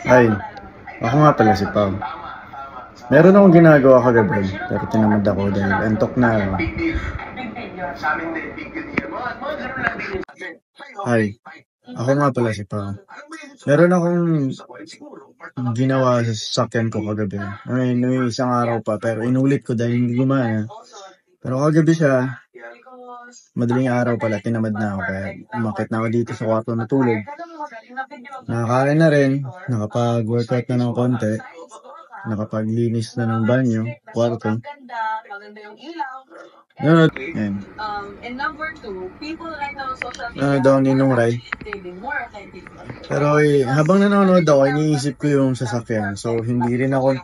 Ay, ako nga pala si Pao. Meron akong ginagawa kagabi, pero tinamad ako dahil antok na ako. Ay, ako nga pala si Pao. Meron akong ginawa sa sasakyan ko kagabi. Ay, nung isang araw pa, pero inulit ko dahil hindi gumana. Pero kagabi siya, madaling araw pala, tinamad na ako. Kaya umakit na ako dito sa kwarto na tulog. Nakakain na rin, nakapag-workout na ng konti, nakapaglinis na ng banyo, kwarto. Nanonood, yan. And number 2, people right now social media. Nanonood ako Ninong Rai. Pero habang nanonood ako, iniisip ko yung sasakyan. So, hindi rin ako,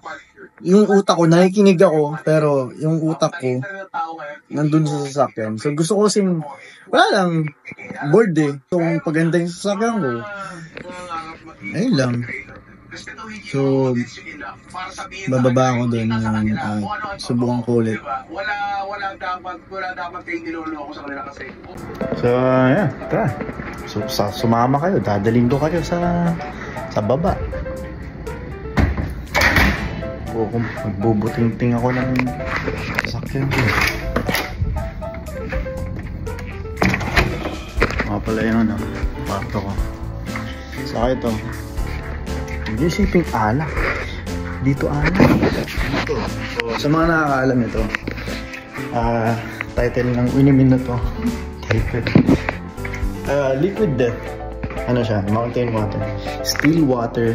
yung utak ko, nakikinig ako, pero yung utak ko, nandun sa sasakyan. So, gusto ko kasing, wala lang, bored eh. So, kung paganda yung sasakyan ko, ayun lang. So, bababa ako doon ng subukan ko ulit. Wala dapat kayong niloloko sa kanila kasi. So, yeah, tara. So, sumama kayo, dadaling ko kayo sa baba. Magbubuting-ting ako ng sasakyan ko. Mga pala yun, ano, kwarto ko. Saka ito. Hindi isiping alak. Dito alak. Dito. So, sa mga nakakaalam ito, title ng inumin na to. Liquid death. Ano siya? Mountain water. Still water.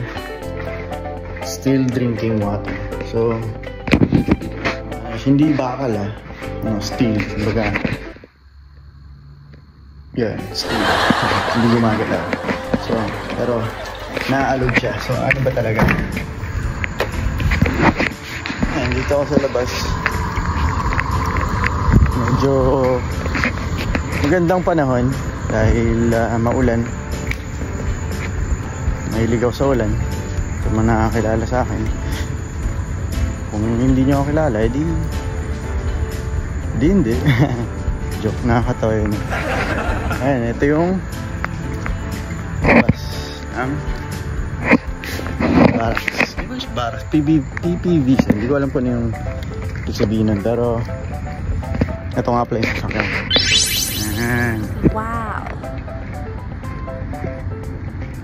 Still drinking water. So, hindi bakal no, still. Kumbaga, yeah, still. Hindi gumagalaw. So, pero naaalog siya. So, ano ba talaga? Ayan, dito ako sa labas. Medyo magandang panahon dahil maulan. Mahilig ako sa ulan. Ito mga nakakilala sa akin. Kung hindi nyo ako kilala, edi hindi. Joke, nakakatawa yun. Ayan, ito yung labas ang Barracks. PPVs. Hindi ko alam kung ano yung sabihin nun, pero ito nga pala yung sasakyan. Ayan. Wow!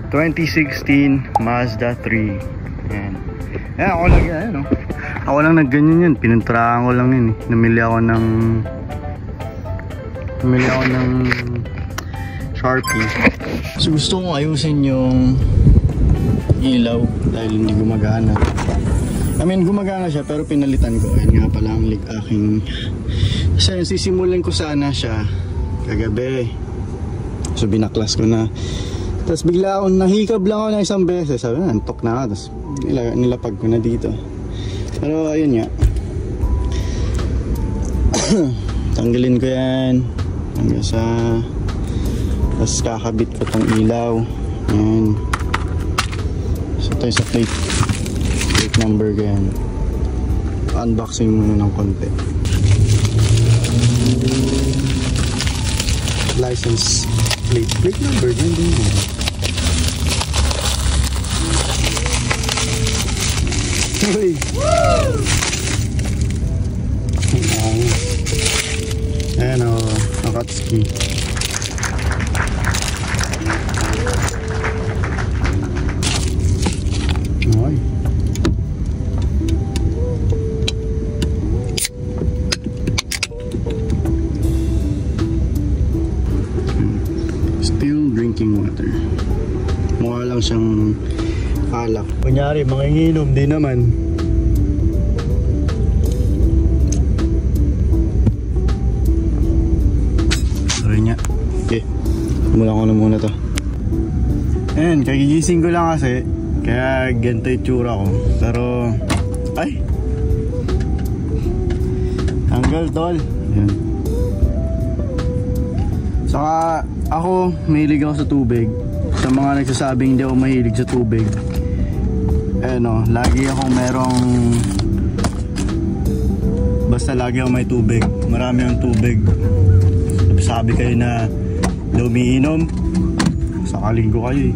2016 Mazda 3. Ayan. Ayan, ako lang yan, no? Ako lang nagganyan yun. Pinuntrahan ko lang yun. Namili ako ng Sharpie. So gusto kong ayusin yung ilaw dahil hindi gumagana. I mean, gumagana siya pero pinalitan ko. Ayan nga pala ang aking... Kasi sisimulan ko sana siya kagabi. So binaklas ko na. Tapos bigla ako, nahikab lang ako na isang beses. Sabi na, antok na ako. Tapos nilapag ko na dito. Pero ayun nga. Tanggalin ko yan. Hanggang sa... Tapos kakabit ko tong ilaw. Ayan. So tayo sa plate number ko yan. Unboxing muna ng konti. License plate number din din yan. Uy! Ayan o, Akatsuki. Okay. Still drinking water. Mukha lang siyang alak. Kunyari, manginginom din naman. Sorry niya. Okay. Mula ko na muna to. Ayan, kagigising ko lang kasi. Kaya ganito yung tsura ko. Pero, ay! Tanggal, tol. Ayan. Saka, ako, mahilig ako sa tubig. Sa mga nagsasabing hindi ako mahilig sa tubig, ano, lagi akong merong, basta lagi akong may tubig. Marami akong tubig. Sabi kayo na umiinom, sakaling ko kayo eh.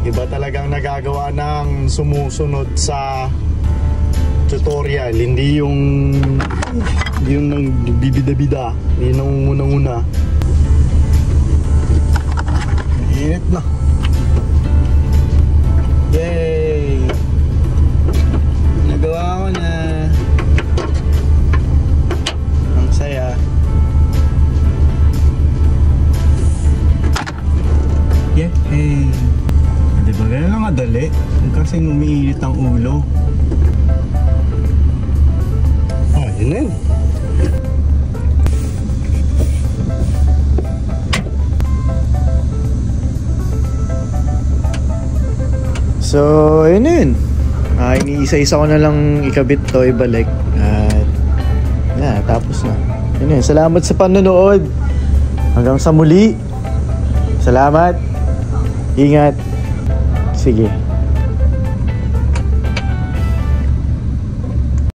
Iba talagang nagagawa ng sumusunod sa tutorial, hindi yung nang bibida-bida, hindi nang unang-una. Init na. Yay! Nagawa ko na. Ang saya. Yay! Diba ganun lang kadali? Kasing umiinit ang ulo. Yun na yun. So, yun na yun. Iniisa-isa ko na lang ikabit to, ibalik. At, tapos na. Yun yun. Salamat sa panonood. Hanggang sa muli. Salamat. Ingat. Sige.